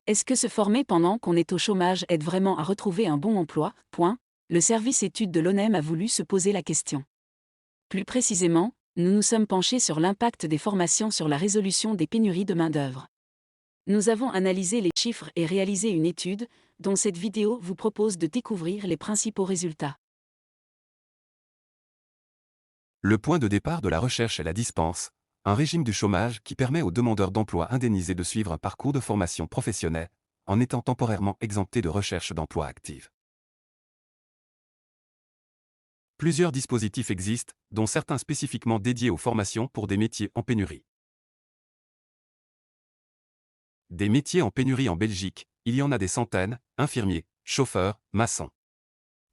Est-ce que se former pendant qu'on est au chômage aide vraiment à retrouver un bon emploi? Le service études de l'ONEM a voulu se poser la question. Plus précisément, nous nous sommes penchés sur l'impact des formations sur la résolution des pénuries de main-d'œuvre. Nous avons analysé les chiffres et réalisé une étude, dont cette vidéo vous propose de découvrir les principaux résultats. Le point de départ de la recherche est la dispense, un régime du chômage qui permet aux demandeurs d'emploi indemnisés de suivre un parcours de formation professionnelle, en étant temporairement exemptés de recherche d'emploi active. Plusieurs dispositifs existent, dont certains spécifiquement dédiés aux formations pour des métiers en pénurie. Des métiers en pénurie en Belgique, il y en a des centaines, infirmiers, chauffeurs, maçons.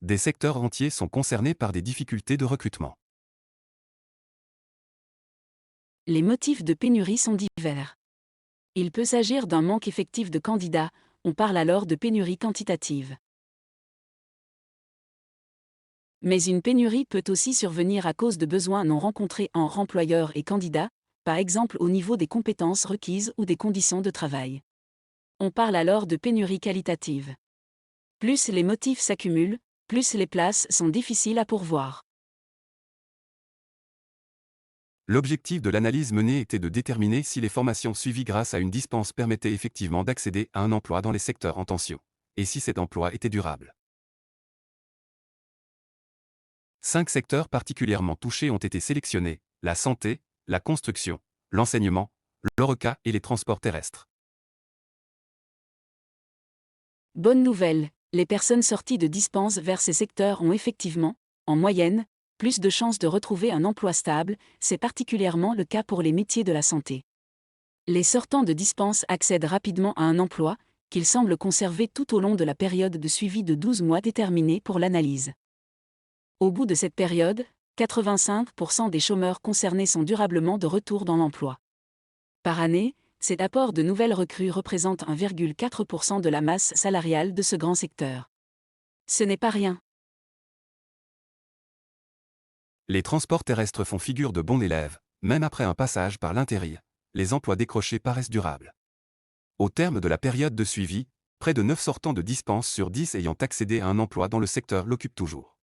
Des secteurs entiers sont concernés par des difficultés de recrutement. Les motifs de pénurie sont divers. Il peut s'agir d'un manque effectif de candidats, on parle alors de pénurie quantitative. Mais une pénurie peut aussi survenir à cause de besoins non rencontrés entre employeurs et candidats, par exemple au niveau des compétences requises ou des conditions de travail. On parle alors de pénurie qualitative. Plus les motifs s'accumulent, plus les places sont difficiles à pourvoir. L'objectif de l'analyse menée était de déterminer si les formations suivies grâce à une dispense permettaient effectivement d'accéder à un emploi dans les secteurs en tension, et si cet emploi était durable. 5 secteurs particulièrement touchés ont été sélectionnés: la santé, la construction, l'enseignement, l'ORECA et les transports terrestres. Bonne nouvelle, les personnes sorties de dispense vers ces secteurs ont effectivement, en moyenne, plus de chances de retrouver un emploi stable, c'est particulièrement le cas pour les métiers de la santé. Les sortants de dispense accèdent rapidement à un emploi, qu'ils semblent conserver tout au long de la période de suivi de 12 mois déterminée pour l'analyse. Au bout de cette période, 85% des chômeurs concernés sont durablement de retour dans l'emploi. Par année, cet apport de nouvelles recrues représente 1,4% de la masse salariale de ce grand secteur. Ce n'est pas rien. Les transports terrestres font figure de bons élèves, même après un passage par l'intérim. Les emplois décrochés paraissent durables. Au terme de la période de suivi, près de 9 sortants de dispense sur 10 ayant accédé à un emploi dans le secteur l'occupent toujours.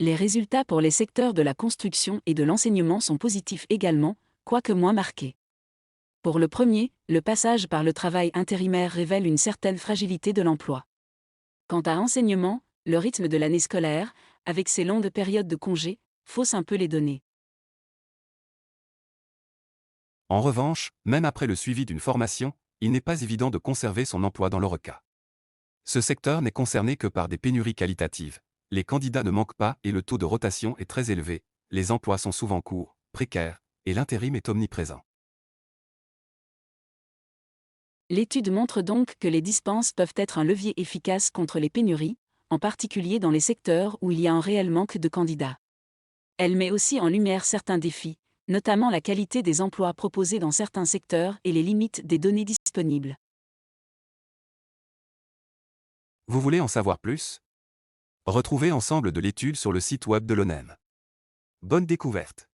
Les résultats pour les secteurs de la construction et de l'enseignement sont positifs également, quoique moins marqués. Pour le premier, le passage par le travail intérimaire révèle une certaine fragilité de l'emploi. Quant à l'enseignement, le rythme de l'année scolaire, avec ses longues périodes de congés, fausse un peu les données. En revanche, même après le suivi d'une formation, il n'est pas évident de conserver son emploi dans l'ORECA. Ce secteur n'est concerné que par des pénuries qualitatives. Les candidats ne manquent pas et le taux de rotation est très élevé, les emplois sont souvent courts, précaires, et l'intérim est omniprésent. L'étude montre donc que les dispenses peuvent être un levier efficace contre les pénuries, en particulier dans les secteurs où il y a un réel manque de candidats. Elle met aussi en lumière certains défis, notamment la qualité des emplois proposés dans certains secteurs et les limites des données disponibles. Vous voulez en savoir plus? Retrouvez ensemble de l'étude sur le site web de l'ONEM. Bonne découverte!